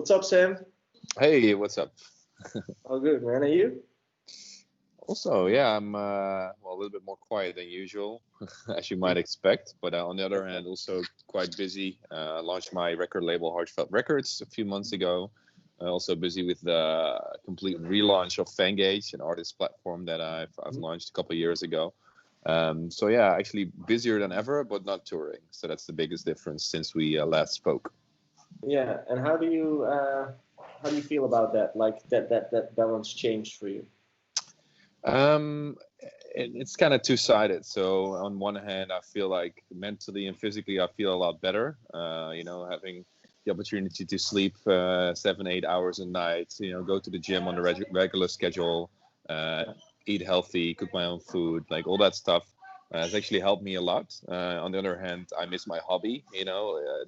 What's up, Sam? Hey, what's up? All good, man. Are you? Also, yeah, I'm a little bit more quiet than usual, as you might expect. But on the other hand, also quite busy. I launched my record label, Heartfelt Records, a few months ago. Also busy with the complete relaunch of Fangage, an artist platform that I've launched a couple of years ago. So yeah, actually busier than ever, but not touring. So that's the biggest difference since we last spoke. Yeah. And how do you feel about that? Like that balance changed for you? Um, it's kind of two-sided. So on one hand, I feel like mentally and physically, I feel a lot better. Having the opportunity to sleep 7-8 hours a night. Go to the gym on a regular schedule, eat healthy, cook my own food, like all that stuff. Has actually helped me a lot. On the other hand, I miss my hobby. Yeah.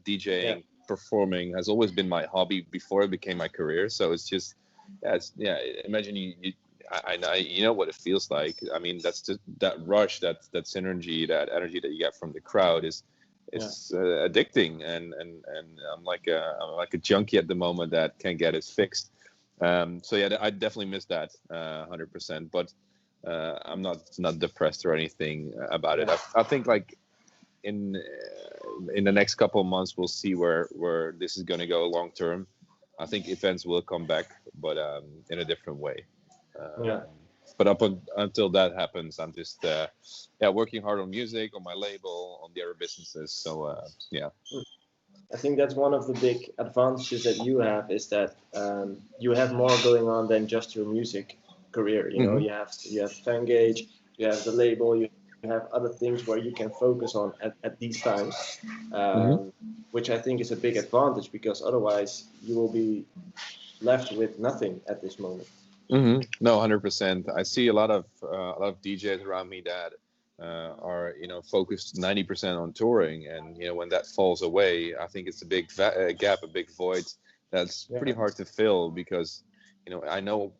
DJing, performing has always been my hobby before it became my career. So it's just, yeah. Imagine you know what it feels like. I mean, that's just that rush, that synergy, that energy that you get from the crowd is it's addicting, and I'm like a junkie at the moment that can't get it fixed. So yeah, I definitely miss that 100%. But I'm not depressed or anything about it. Yeah. I think like in the next couple of months we'll see where this is going to go long term. I think events will come back, but in a different way. Yeah. But until that happens, I'm just working hard on music, on my label, on the other businesses. So yeah. I think that's one of the big advantages that you have is that you have more going on than just your music career. Hmm. You have Fangage, you have the label, you have other things where you can focus on at these times, Hmm. which I think is a big advantage because otherwise you will be left with nothing at this moment. Hmm. No, 100%. I see a lot of DJs around me that are focused 90% on touring, and when that falls away, I think it's a big gap, a big void that's pretty Yeah, hard to fill because I know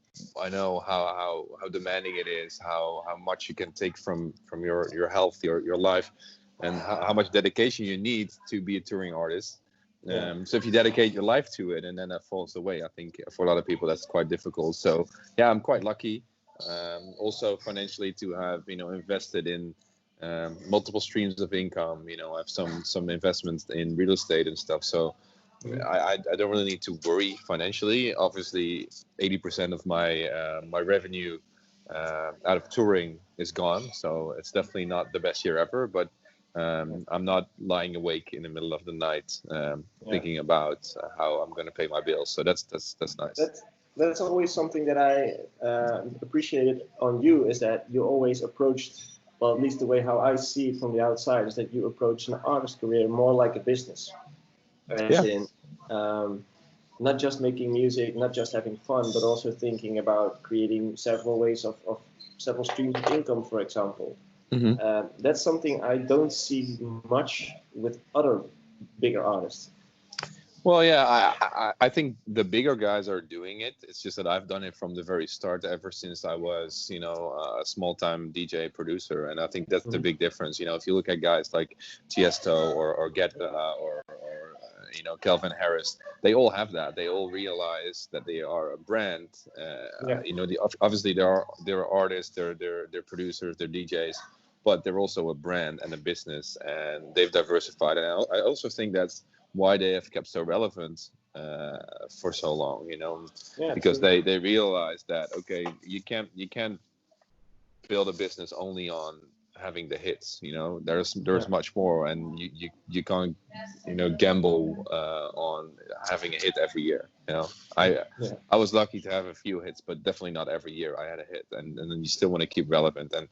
how demanding it is, how much you can take from your health, your life, and how much dedication you need to be a touring artist. yeah, So if you dedicate your life to it and then that falls away, I think for a lot of people that's quite difficult. So yeah, I'm quite lucky, also financially to have invested in multiple streams of income. I have some investments in real estate and stuff. So mhm, I don't really need to worry financially. Obviously, 80% of my revenue out of touring is gone, so it's definitely not the best year ever. But I'm not lying awake in the middle of the night yeah. thinking about how I'm going to pay my bills. So that's nice. That's always something that I appreciated on you is that you always approached, well, at least the way how I see it from the outside is that you approach an artist career more like a business, as Yeah. in um, not just making music, not just having fun, but also thinking about creating several ways of several streams of income, for example. Hmm. That's something I don't see much with other bigger artists. Well, yeah, I think the bigger guys are doing it. It's just that I've done it from the very start, ever since I was, a small-time DJ producer, and I think that's the Mhm. big difference. If you look at guys like Tiesto or Guetta Calvin Harris, they all have that. They all realize that they are a brand. Yeah, Obviously there are artists, they're producers, they're DJs, but they're also a brand and a business, and they've diversified. And I also think that's why they have kept so relevant for so long, yeah, because true. they realize that okay, you can't build a business only on having the hits. There's Yeah, much more, and you can't gamble on having a hit every year. I yeah. I was lucky to have a few hits, but definitely not every year I had a hit, and then you still want to keep relevant, and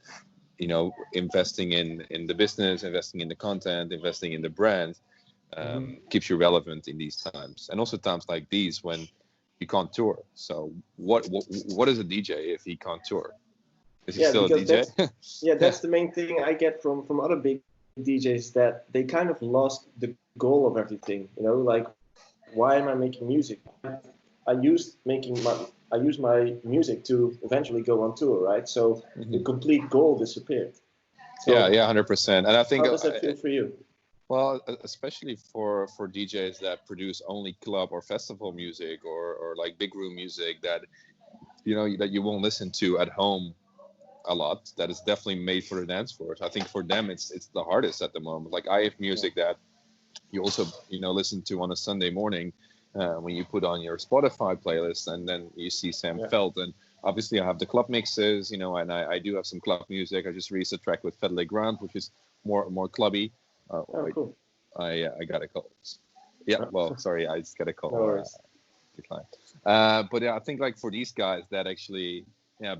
investing in the business, investing in the content, investing in the brand Mhm. keeps you relevant in these times, and also times like these when you can't tour. So what is a DJ if he can't tour? Is he Yeah, still a because DJ? that's the main thing I get from other big DJs that they kind of lost the goal of everything. Like why am I making music? I use my music to eventually go on tour, right? So the Hmm. complete goal disappeared. Yeah, So yeah, 100%. And I think how does that feel for you? Well, especially for DJs that produce only club or festival music, or like big room music that that you won't listen to at home a lot. That is definitely made for the dance floors. I think for them it's the hardest at the moment. Like I have Yeah. music that you also listen to on a Sunday morning when you put on your Spotify playlist, and then you see Sam Yeah. Feldt. And obviously I have the club mixes, and I do have some club music. I just released a track with Feldt Grant, which is more clubby. Oh, Wait, cool. I got a call. Yeah, well, sorry, I just got a No call. worries. Decline. But yeah, I think like for these guys that actually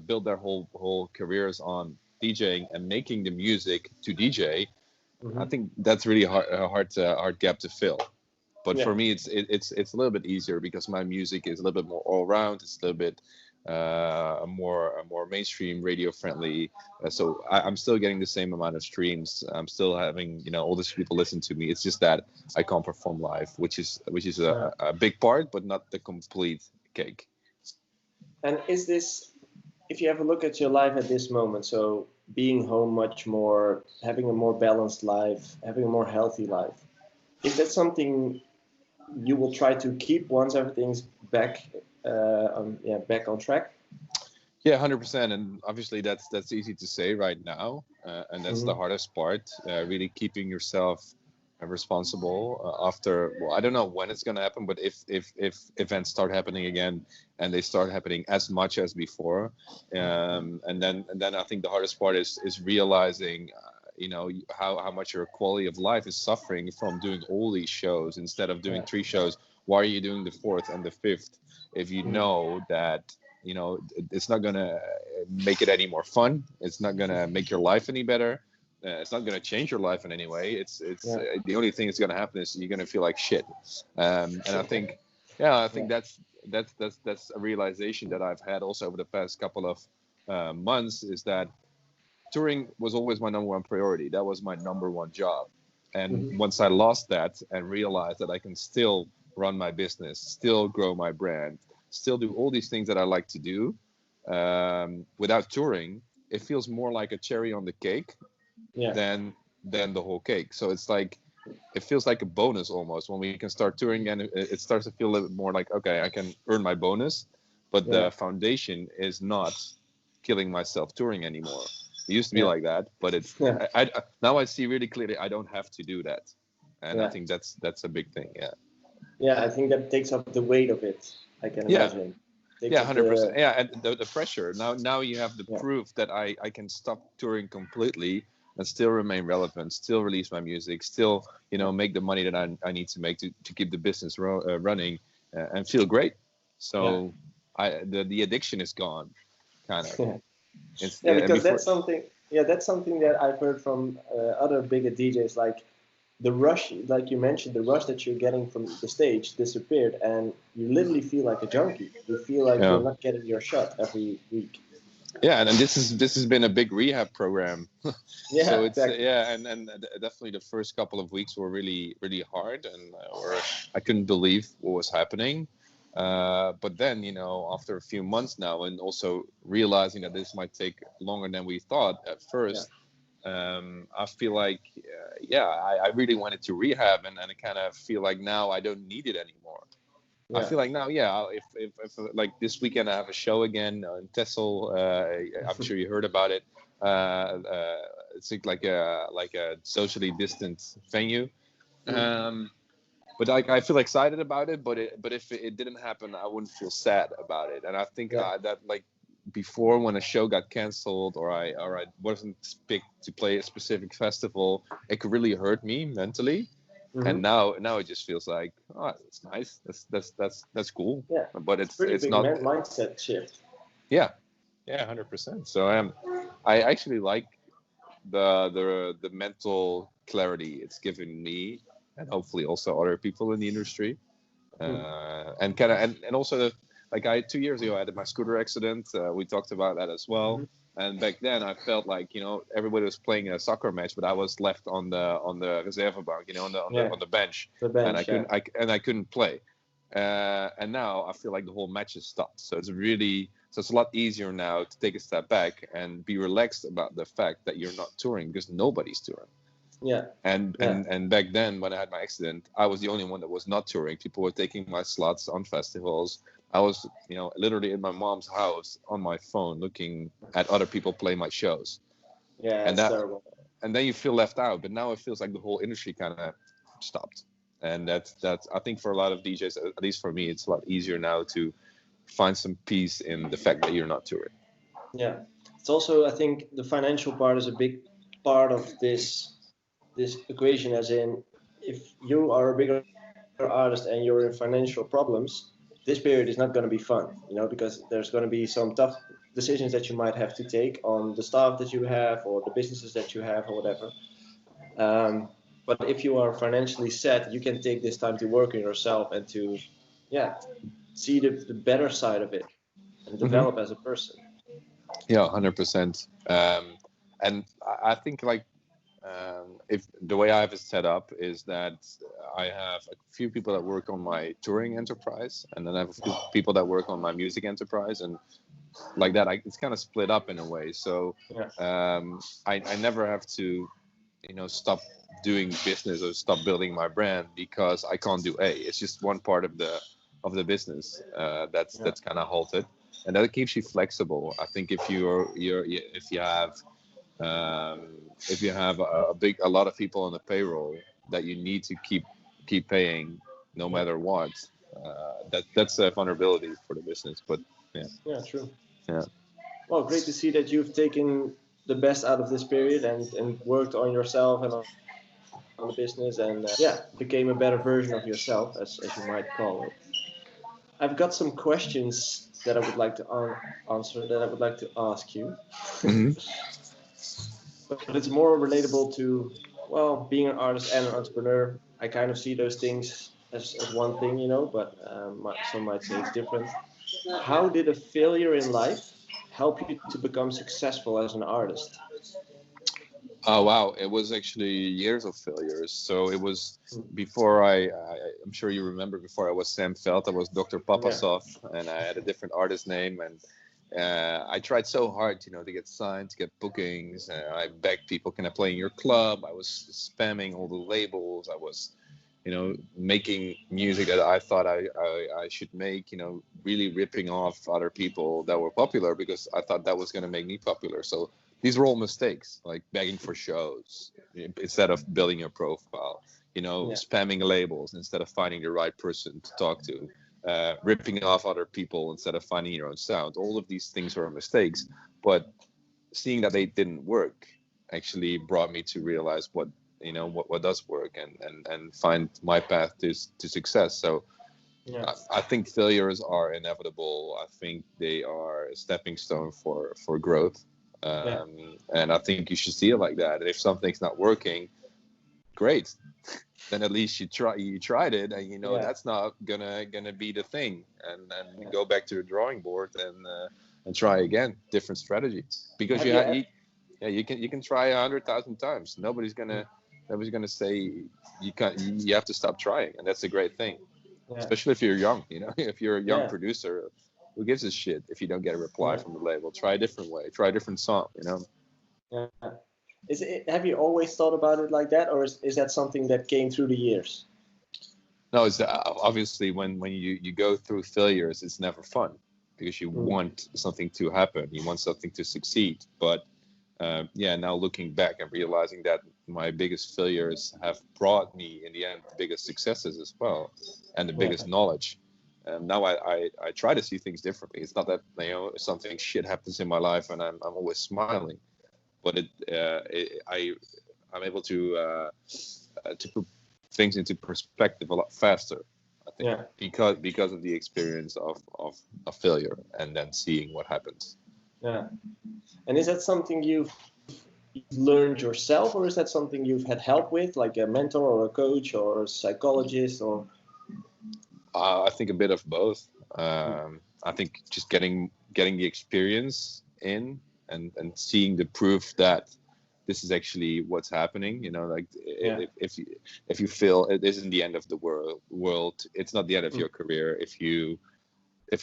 build their whole careers on DJing and making the music to DJ, I Hmm. think that's really hard gap to fill. But Yeah. for me, it's a little bit easier because my music is a little bit more all round. It's a little bit a more mainstream, radio friendly. So I'm still getting the same amount of streams. I'm still having all these people listen to me. It's just that I can't perform live, which is Yeah. a big part, but not the complete cake. And is this, if you have a look at your life at this moment, so being home much more, having a more balanced life, having a more healthy life, is that something you will try to keep once everything's back, back on track? Yeah, 100%. And obviously that's easy to say right now, and that's the Hmm. hardest part. Really keeping yourself responsible after. Well, I don't know when it's gonna happen, but if events start happening again and they start happening as much as before, and then I think the hardest part is realizing. How much your quality of life is suffering from doing all these shows instead of doing Yeah. 3 shows. Why are you doing the fourth and the fifth if you Hmm. know that it's not gonna make it any more fun. It's not gonna make your life any better. It's not gonna change your life in any way. It's Yeah. the only thing that's gonna happen is you're gonna feel like shit. And I think, yeah, I Yeah. think that's a realization that I've had also over the past couple of months, is that touring was always my number one priority. That was my number one job. And Hmm. once I lost that and realized that I can still run my business, still grow my brand, still do all these things that I like to do without touring, it feels more like a cherry on the cake Yeah. than the whole cake. So it's like it feels like a bonus almost when we can start touring, and it starts to feel a little bit more like, okay, I can earn my bonus, but Yeah. the foundation is not killing myself touring anymore. It used to be Yeah. like that, but it's Yeah. now I see really clearly I don't have to do that, and I Yeah. think that's a big thing. Yeah, Yeah. I think that takes up the weight of it. I can yeah, imagine. Takes yeah, up 100%. the, Yeah, and the pressure now you have the yeah. proof that I can stop touring completely and still remain relevant, still release my music, still Yeah. make the money that I need to make to keep the business running, and feel great. Yeah. So the addiction is gone, kind of. Yeah. It's Yeah, and because before. that's something. Yeah, that's something that I've heard from other bigger DJs. Like the rush, like you mentioned, the rush that you're getting from the stage disappeared, and you literally feel like a junkie. You feel like you're Yeah, not getting your shot every week. yeah, and this has been a big rehab program. So Yeah, it's exactly. yeah, and definitely the first couple of weeks were really hard, and where I couldn't believe what was happening. But then after a few months now, and also realizing that this might take longer than we thought at Yeah, first, I feel like yeah, I really wanted to rehab, and I kind of feel like now I don't need it anymore. I yeah. feel like now, yeah, if like this weekend I have a show again in Texel. I'm sure you heard about it. It's like a socially distant venue. Mm. But like I feel excited about it. But if it didn't happen, I wouldn't feel sad about it. And I think Yeah. that like before, when a show got canceled, or I wasn't picked to play a specific festival, it could really hurt me mentally. And Hmm. now it just feels like, oh, it's nice, that's cool, Yeah. but It's a pretty it's big not. mindset shift. Yeah, yeah, 100%. So I actually like the mental clarity it's given me, and hopefully also other people in the industry, Mm. and kind of and also like I 2 years ago I had my scooter accident. We talked about that as well. Hmm. And back then I felt like everybody was playing a soccer match, but I was left on the reservebank, Yeah. on the bench, The and I bench. Yeah. couldn't I couldn't play. And now I feel like the whole match has stopped. So it's a lot easier now to take a step back and be relaxed about the fact that you're not touring because nobody's touring. Yeah. And Yeah. and back then when I had my accident, I was the only one that was not touring. People were taking my slots on festivals. I was, literally in my mom's house on my phone looking at other people play my shows. Yeah. And It's that terrible. and then you feel left out. But now it feels like the whole industry kind of stopped. And that's I think for a lot of DJs, at least for me, it's a lot easier now to find some peace in the fact that you're not touring. Yeah. It's also, I think, the financial part is a big part of this equation. As in, if you are a bigger artist and you're in financial problems, this period is not going to be fun, because there's going to be some tough decisions that you might have to take on the staff that you have or the businesses that you have or whatever. But if you are financially set, you can take this time to work on yourself and to, yeah, see the better side of it and Mm-hmm. develop as a person. Yeah, 100%. And I think like if the way I have it set up is that I have a few people that work on my touring enterprise, and then I have a few people that work on my music enterprise, and like that, it's kind of split up in a way. So Yeah. I never have to, stop doing business or stop building my brand because I can't do A. It's just one part of the business Yeah. that's kind of halted, and that keeps you flexible. I think if if you have a lot of people on the payroll that you need to keep paying no Yeah. matter what, that's a vulnerability for the business. But yeah, Yeah. True. yeah. Well, great to see that you've taken the best out of this period and worked on yourself and on the business and yeah, became a better version of yourself, as you might call it. I've got some questions that I would like to answer that I would like to ask you, Hmm. but it's more relatable to, well, being an artist and an entrepreneur. I kind of see those things as one thing, but some might say it's different. How did a failure in life help you to become successful as an artist? Oh wow, it was actually years of failures. So it was Mm. before I'm sure you remember, before I was Sam Feldt, I was Dr. Yeah. Papasov, and I had a different artist name, and I tried so hard, to get signed, to get bookings. I begged people, can I play in your club? I was spamming all the labels. I was, making music that I thought I should make, really ripping off other people that were popular because I thought that was going to make me popular. So these were all mistakes, like begging for shows instead of building your profile, Yeah. spamming labels instead of finding the right person to talk to, ripping off other people instead of finding your own sound. All of these things were mistakes, but seeing that they didn't work actually brought me to realize what does work, and find my path to success. So Yeah. I think failures are inevitable. I think they are a stepping stone for growth. Yeah. And I think you should see it like that. If something's not working, great. Then at least you tried it, and Yeah. that's not gonna be the thing. And Yeah. go back to the drawing board and try again, different strategy. Because Have you? yeah, you can try 100,000 times. Nobody's gonna say you can't. You have to stop trying, and that's a great thing. Yeah. Especially if you're young, if you're a young Yeah. producer, who gives a shit if you don't get a reply Yeah. from the label? Try a different way, try a different song. Yeah. Have you always thought about it like that, or is that something that came through the years? No, it's obviously when you go through failures, it's never fun because you Mm. want something to happen, you want something to succeed. But yeah, now looking back and realizing that my biggest failures have brought me in the end the biggest successes as well, and the Yeah. biggest knowledge. Now I try to see things differently. It's not that something shit happens in my life and I'm always smiling, but I'm able to put things into perspective a lot faster. I think Yeah. because of the experience of a failure and then seeing what happens. Yeah. And is that something you've learned yourself, or is that something you've had help with, like a mentor or a coach or a psychologist, or? I think a bit of both. I think just getting the experience in and seeing the proof that this is actually what's happening. Like Yeah. if you feel it isn't the end of the world, it's not the end of Mm. your career. If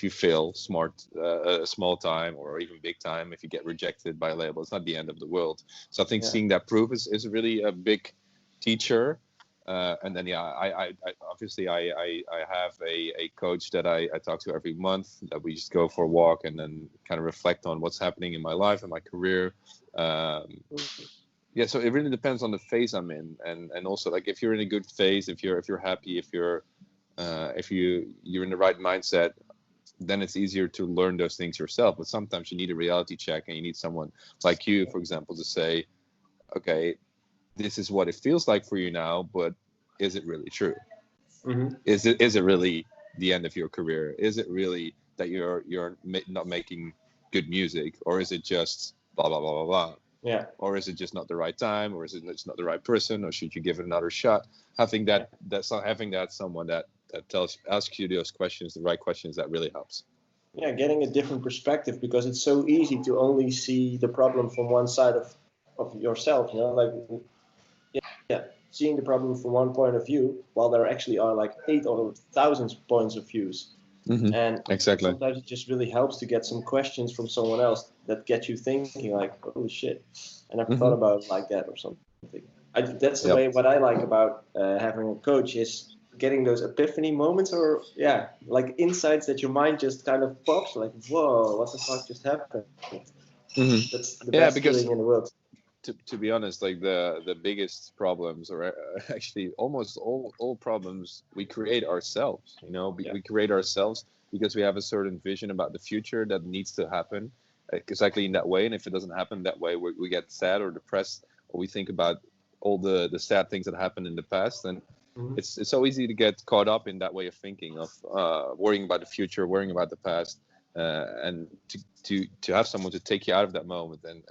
you fail a small time or even big time, if you get rejected by a label, it's not the end of the world. So I think Yeah. seeing that proof is really a big teacher. And then I obviously I have a coach that I talk to every month, that we just go for a walk and then kind of reflect on what's happening in my life and my career. Yeah, so it really depends on the phase I'm in, and also, like, if you're in a good phase, if you're happy, if you're in the right mindset, then it's easier to learn those things yourself. But sometimes you need a reality check, and you need someone like you, for example, to say, okay, this is what it feels like for you now, but is it really true? Mm-hmm. Is it really the end of your career? Is it really that you're not making good music, or is it just blah blah blah blah blah? Yeah. Or is it just not the right time, or is it just not the right person, or should you give it another shot? Having that someone that asks you those questions, the right questions, that really helps. Yeah, getting a different perspective, because it's so easy to only see the problem from one side of yourself, like, yeah, seeing the problem from one point of view, while there actually are like 8 or thousands points of views. Mm-hmm. And exactly. sometimes it just really helps to get some questions from someone else that get you thinking, like, holy shit, I never thought about it like that, or something. That's the way, what I like about having a coach is getting those epiphany moments, or like insights that your mind just kind of pops, like, whoa, what the fuck just happened? That's the best feeling in the world. To be honest, like the biggest problems, or actually almost all problems, we create ourselves. We create ourselves because we have a certain vision about the future that needs to happen exactly in that way. And if it doesn't happen that way, we get sad or depressed, or we think about all the sad things that happened in the past. And it's so easy to get caught up in that way of thinking, of worrying about the future, worrying about the past, and to have someone to take you out of that moment and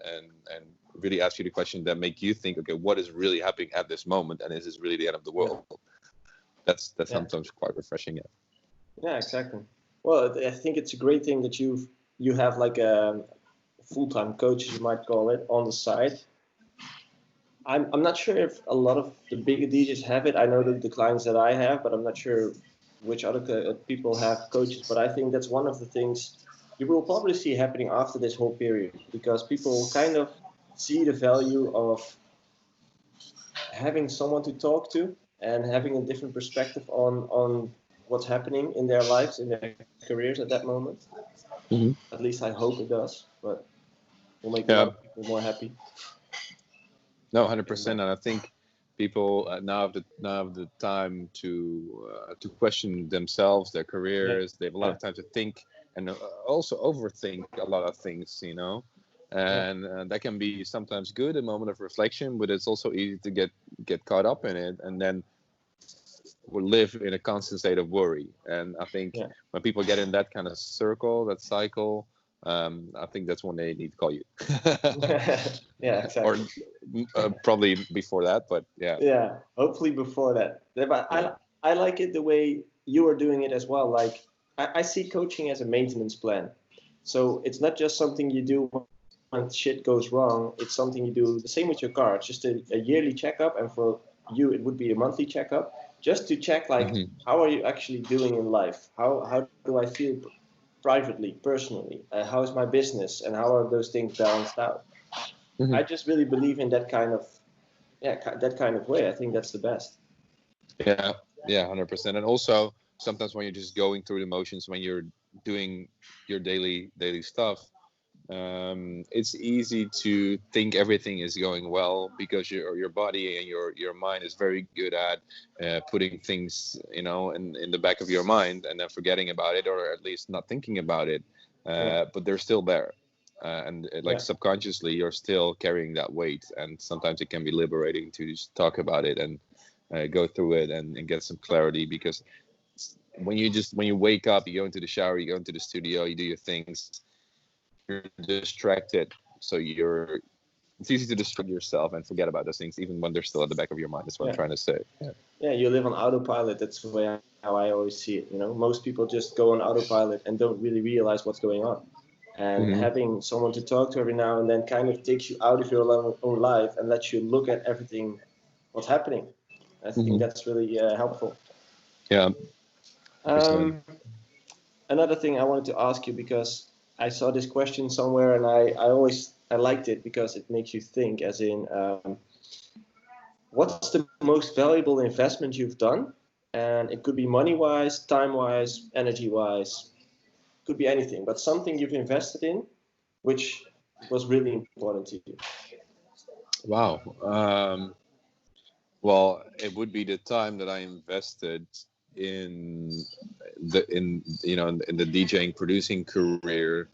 really ask you the question that make you think, okay, what is really happening at this moment, and is this really the end of the world? That's sometimes quite refreshing. Yeah, exactly. Well, I think it's a great thing that you have like a full-time coach, you might call it, on the side. I'm not sure if a lot of the bigger DJs have it. I know the clients that I have, but I'm not sure which other people have coaches. But I think that's one of the things you will probably see happening after this whole period, because people kind of see the value of having someone to talk to and having a different perspective on what's happening in their lives, in their careers at that moment. At least I hope it does, but will make a lot of people more happy. No, 100%. And I think people now have the time to question themselves, their careers. They have a lot of time to think, and also overthink a lot of things, and that can be sometimes good, a moment of reflection, but it's also easy to get caught up in it, and then we live in a constant state of worry. And I think when people get in that kind of circle, that cycle, I think that's when they need to call you. Yeah, exactly. Or probably before that, but yeah, hopefully before that. But I like it the way you are doing it as well. Like, I see coaching as a maintenance plan. So it's not just something you do when shit goes wrong. It's something you do the same with your car. It's just a yearly checkup, and for you it would be a monthly checkup, just to check, like, how are you actually doing in life? How do I feel privately, personally? How is my business, and how are those things balanced out? I just really believe in that kind of way. I think that's the best. Yeah, 100%. And also sometimes when you're just going through the motions, when you're doing your daily stuff, it's easy to think everything is going well, because your body and your mind is very good at putting things in the back of your mind, and then forgetting about it, or at least not thinking about it, but they're still there, and subconsciously you're still carrying that weight, and sometimes it can be liberating to just talk about it and go through it and get some clarity. Because when you wake up, you go into the shower, you go into the studio, you do your things, you're distracted. So it's easy to distract yourself and forget about those things, even when they're still at the back of your mind. That's what I'm trying to say. Yeah, you live on autopilot. That's the way how I always see it. Most people just go on autopilot and don't really realize what's going on. And having someone to talk to every now and then kind of takes you out of your own life and lets you look at everything, what's happening. I think that's really helpful. Yeah. Another thing I wanted to ask you, because I saw this question somewhere, and I liked it because it makes you think, as in, what's the most valuable investment you've done? And it could be money-wise, time-wise, energy-wise, could be anything, but something you've invested in, which was really important to you. Wow. Well, it would be the time that I invested in in the DJing producing career.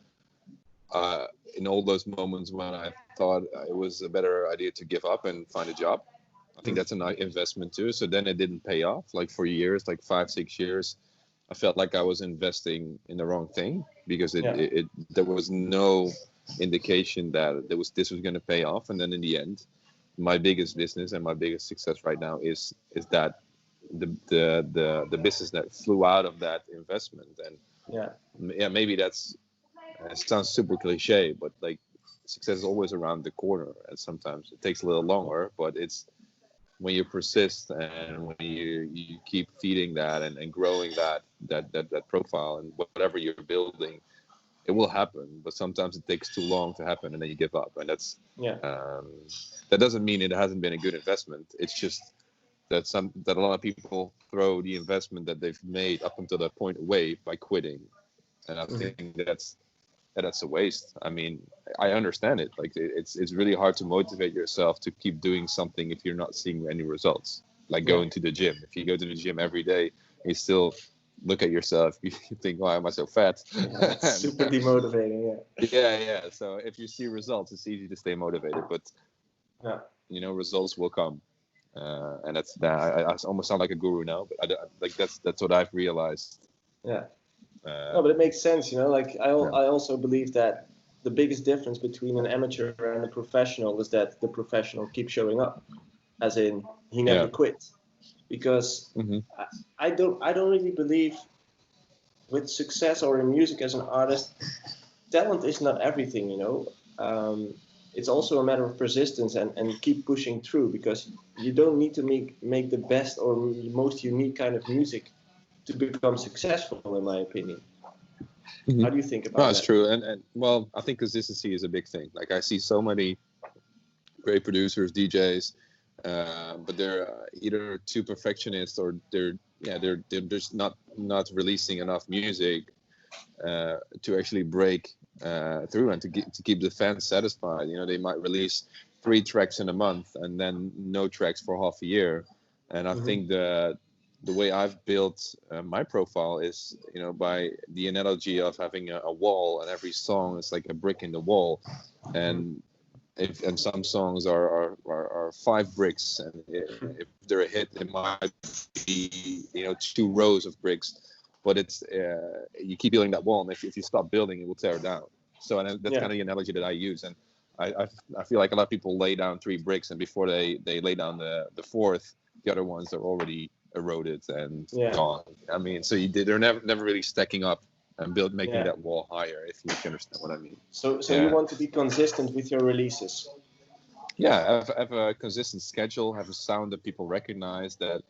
In all those moments when I thought it was a better idea to give up and find a job. I think that's a nice investment too. So then it didn't pay off. Like for years, like 5-6 years, I felt like I was investing in the wrong thing because there was no indication that this was going to pay off. And then in the end, my biggest business and my biggest success right now is that the business that flew out of that investment. And maybe that's it sounds super cliche, but like success is always around the corner, and sometimes it takes a little longer, but it's when you persist and when you keep feeding that and growing that profile and whatever you're building, it will happen. But sometimes it takes too long to happen, and then you give up. And that's that doesn't mean it hasn't been a good investment. It's just that a lot of people throw the investment that they've made up until that point away by quitting, and I think that's a waste. I mean, I understand it. Like it's really hard to motivate yourself to keep doing something if you're not seeing any results. Like going to the gym. If you go to the gym every day, you still look at yourself. You think, "Why am I so fat?" It's super demotivating. Yeah. So if you see results, it's easy to stay motivated. But results will come. And that's that. I almost sound like a guru now, but like that's what I've realized. Yeah. No, but it makes sense, Like I also believe that the biggest difference between an amateur and a professional is that the professional keeps showing up, as in he never quit. Because I don't really believe with success or in music as an artist, talent is not everything, It's also a matter of persistence and keep pushing through, because you don't need to make the best or most unique kind of music to become successful, in my opinion. How do you think about that? That's true. And well, I think consistency is a big thing. Like I see so many great producers, DJs, but they're either too perfectionist or they're just not releasing enough music to actually break through and to keep the fans satisfied. They might release 3 tracks in a month and then no tracks for half a year. And I think the way I've built my profile is, by the analogy of having a wall, and every song is like a brick in the wall. And some songs are 5 bricks, and if they're a hit, it might be 2 rows of bricks. But it's you keep building that wall, and if you stop building, it will tear down. So that's kind of the analogy that I use. And I feel like a lot of people lay down 3 bricks, and before they lay down the 4th, the other ones are already eroded and gone. I mean, so they're never really stacking up and making that wall higher, if you understand what I mean. So you want to be consistent with your releases. Yeah, have a consistent schedule, have a sound that people recognize. That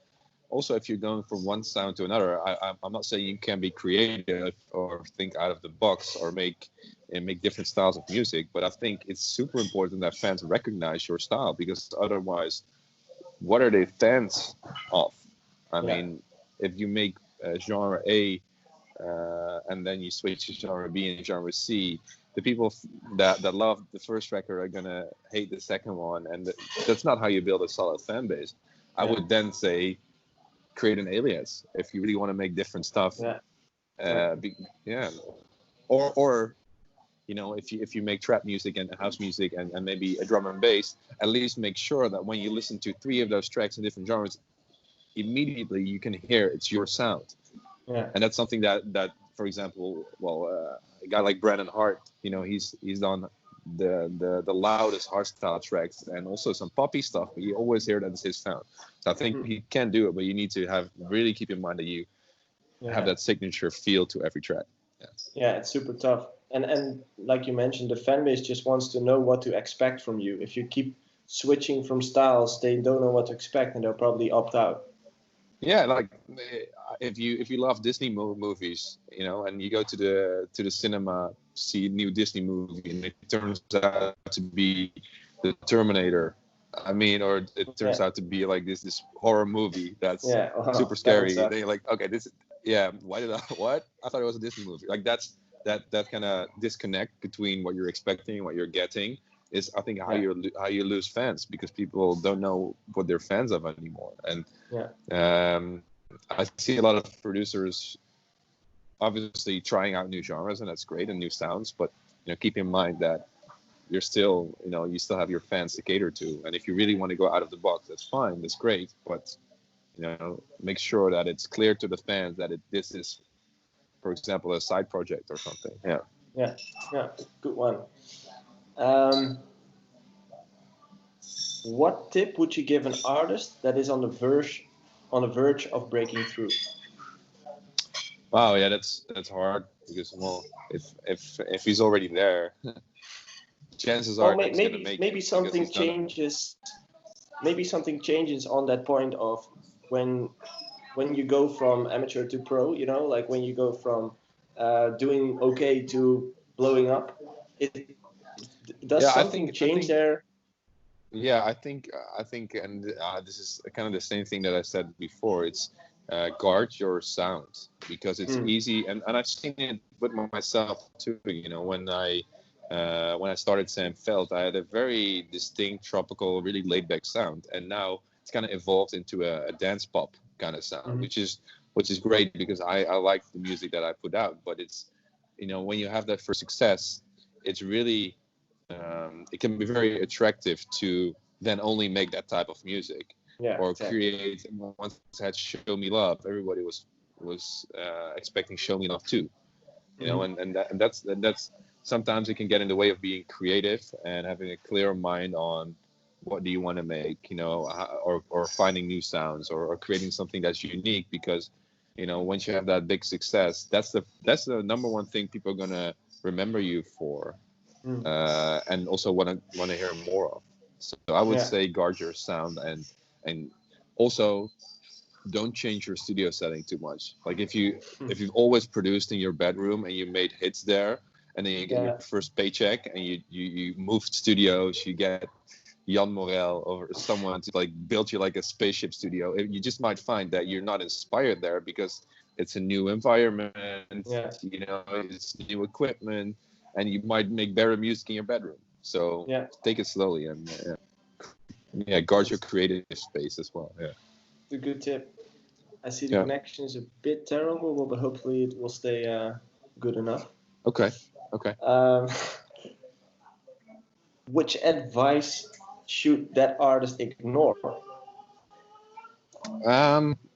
also, if you're going from one sound to another, I'm not saying you can be creative or think out of the box or make different styles of music, but I think it's super important that fans recognize your style, because otherwise, what are they fans of? I mean, if you make genre A and then you switch to genre B and genre C, the people that love the first record are gonna hate the second one, and that's not how you build a solid fan base. I would then say create an alias if you really want to make different stuff. Or if you make trap music and house music and maybe a drum and bass, at least make sure that when you listen to 3 of those tracks in different genres, immediately you can hear it's your sound. And that's something that for example, a guy like Brandon Hart, he's done the loudest hardstyle tracks and also some poppy stuff, but you always hear that it's his sound. So I think he can do it, but you need to really keep in mind that you have that signature feel to every track. It's super tough. And like you mentioned, the fan base just wants to know what to expect from you. If you keep switching from styles, they don't know what to expect, and they'll probably opt out. Yeah, like if you love Disney movies, and you go to the cinema, see a new Disney movie, and it turns out to be the Terminator, I mean, or it turns Yeah, out to be like this horror movie that's yeah. super That would scary. suck. Then you're like, okay, this, yeah, why did I, what? I thought it was a Disney movie. Like that kind of disconnect between what you're expecting and what you're getting is, I think, Yeah, how you lose fans, because people don't know what they're fans of anymore. And yeah, I see a lot of producers obviously trying out new genres, and that's great, and new sounds, but keep in mind that you're still, you still have your fans to cater to. And if you really want to go out of the box, that's fine, that's great, but make sure that it's clear to the fans that this is, for example, a side project or something. Yeah. yeah, yeah. Good one. Um, what tip would you give an artist that is on the verge of breaking through? Wow. Yeah, that's hard, because, well, if he's already there, chances Well, are he's gonna make maybe it, because something he's done it. changes. Maybe something changes on that point of when when you go from amateur to pro. Like when you go from doing okay to blowing up. It does Yeah, I something think I change think there? Yeah, I think, and this is kind of the same thing that I said before. It's guard your sound, because it's Hmm. easy, and I've seen it with myself too. When I started Sam Feldt, I had a very distinct tropical, really laid back sound, and now it's kind of evolved into a dance pop kind of sound, Hmm. which is great, because I like the music that I put out. But it's, when you have that first success, it's really, it can be very attractive to then only make that type of music, Yeah, or exactly. create. Once I had Show Me Love, everybody was expecting Show Me Love too, Hmm. and that's sometimes it can get in the way of being creative and having a clear mind on what do you want to make, or finding new sounds, or creating something that's unique, because once you have that big success, that's the number one thing people are gonna remember you for, Hmm. and also want to hear more of. So I would Yeah. say guard your sound, and also don't change your studio setting too much. Like Hmm. if you've always produced in your bedroom and you made hits there, and then you get your Yeah. first paycheck and you moved studios, you get Jan Morel or someone to like build you like a spaceship studio, you just might find that you're not inspired there, because it's a new environment, Yeah. it's new equipment, and you might make better music in your bedroom. So Yeah. take it slowly, and yeah, guard your That's creative space as well. Yeah. a good tip. I see the Yeah. connection is a bit terrible, but hopefully it will stay good enough. Okay. Okay. Um, which advice should that artist ignore?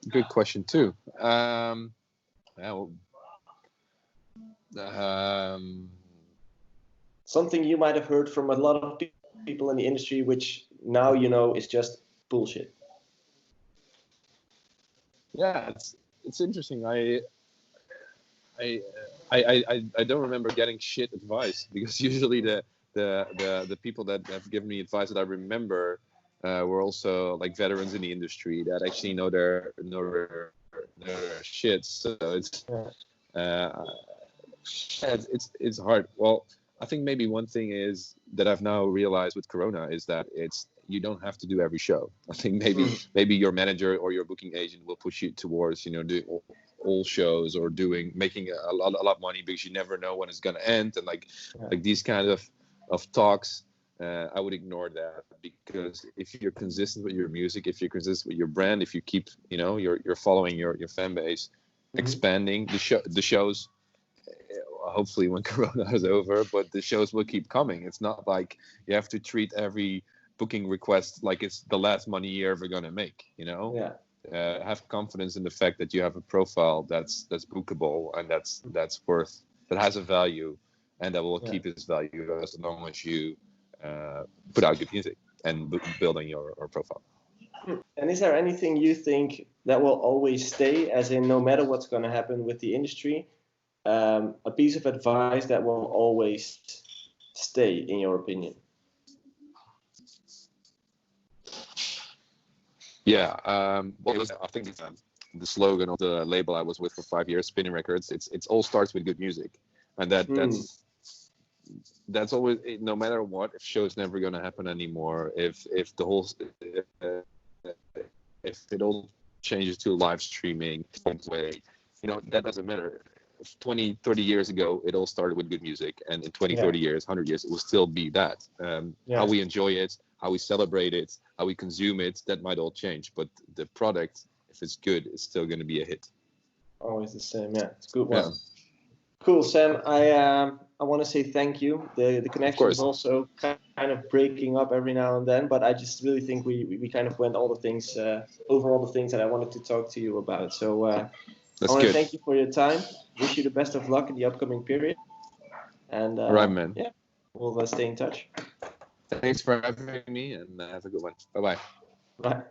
Good question too. Yeah, well, um, Something you might have heard from a lot of people in the industry, which now is just bullshit. yeah, it's interesting. I, I don't remember getting shit advice, because usually the people that have given me advice that I remember were also like veterans in the industry that actually know their shit. So Yeah. uh, it's hard. Well, I think maybe one thing is that I've now realized with Corona is that you don't have to do every show. I think maybe Mm. maybe your manager or your booking agent will push you towards doing all shows, or making a lot of money, because you never know when it's gonna end, and Yeah. like these kind of talks. I would ignore that, because if you're consistent with your music, if you're consistent with your brand, if you keep you're following your fan base, Hmm. expanding the shows, hopefully when Corona is over, but the shows will keep coming. It's not like you have to treat every booking request like it's the last money you're ever gonna make. Yeah. Have confidence in the fact that you have a profile that's bookable, and that has a value, and that will Yeah. keep its value as long as you put out good music and building your profile. And is there anything you think that will always stay, as in no matter what's going to happen with the industry, a piece of advice that will always stay, in your opinion? Yeah, well, I think the slogan of the label I was with for 5 years, Spinning Records. It's all starts with good music, and Hmm. that's always, no matter what, if show's never going to happen anymore, if the whole if it all changes to live streaming way, that doesn't matter. 20, 30 years ago, it all started with good music, and in 20, Yeah. 30 years, 100 years, it will still be that. How we enjoy it, how we celebrate it, how we consume it, that might all change, but the product, if it's good, it's still going to be a hit. Always the same. Yeah, it's a good one. Yeah. Cool, Sam. I want to say thank you. The connection is course. also kind of breaking up every now and then, but I just really think we kind of went all the things over all the things that I wanted to talk to you about. So I That's want to good. thank you for your time. Wish you the best of luck in the upcoming period. And All right, man. yeah, we'll stay in touch. Thanks for having me, and have a good one. Bye-bye. Bye.